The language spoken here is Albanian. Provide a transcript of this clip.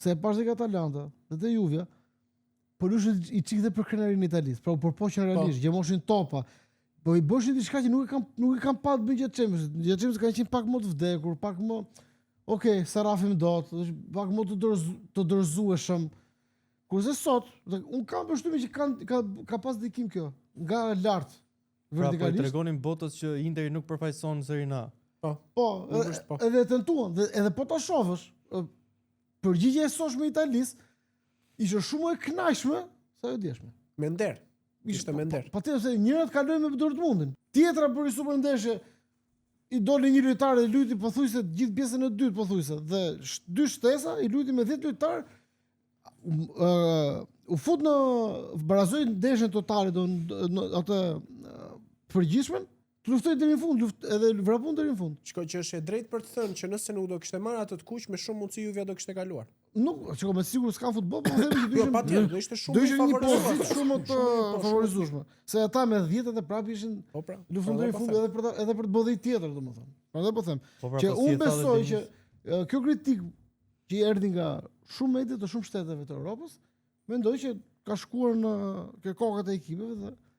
se e pash dhe Atalanta, dhe te Juve, po lush i çik dhe për krenarin e Italisë, pra u përpoqën realisht, gjemoshin topa. Po i bëshin diçka që nuk e kam pa të bëjë gjatë Champions. Gjatë Champions kanë qenë pak më të vdekur, pak më sarafim dot, pak më të dorëzueshëm. Kurse sot, un kam përshtypjen që ka pas dikim kjo, nga lart Pra, po i vertikalisht. tregonin botës që Interi nuk përfaqëson Serie A. Po, edhe tentuan, edhe po ta shohësh, përgjigjja e sotshme e Italisë ishte shumë e kënaqshme sa e djeshme. Me nder. Ishte me nder. Patjetër se njërat kalojnë me Dortmundin. Tjetra bëri super ndeshje. I doli një lojtar dhe luti pothuajse gjithë pjesën e dytë pothuajse dhe dy shtesa i luti me 10 lojtar. U fut në barazoi ndeshjen totale atë përgjithshmen, luftoi deri në fund, edhe vrapun deri në fund. Shkoj që është e drejtë për të thënë që nëse nuk do kishte marrë atë të kuq, me shumë mundësi Juve do kishte kaluar. Nuk, çka me sigurt s'ka futboll, po them që patjetër, do ishte shumë i favorizuar, shumë të favorizueshme. Se ata me 10 edhe prapë ishin luftën deri në fund edhe për të bodhë tjetër, domethënë. Prandaj po them që unë besoj që kjo kritikë që erdhi nga shumë media të shumë shteteve të Europës, mendoj që ka shkuar në kokat e ekipeve dhe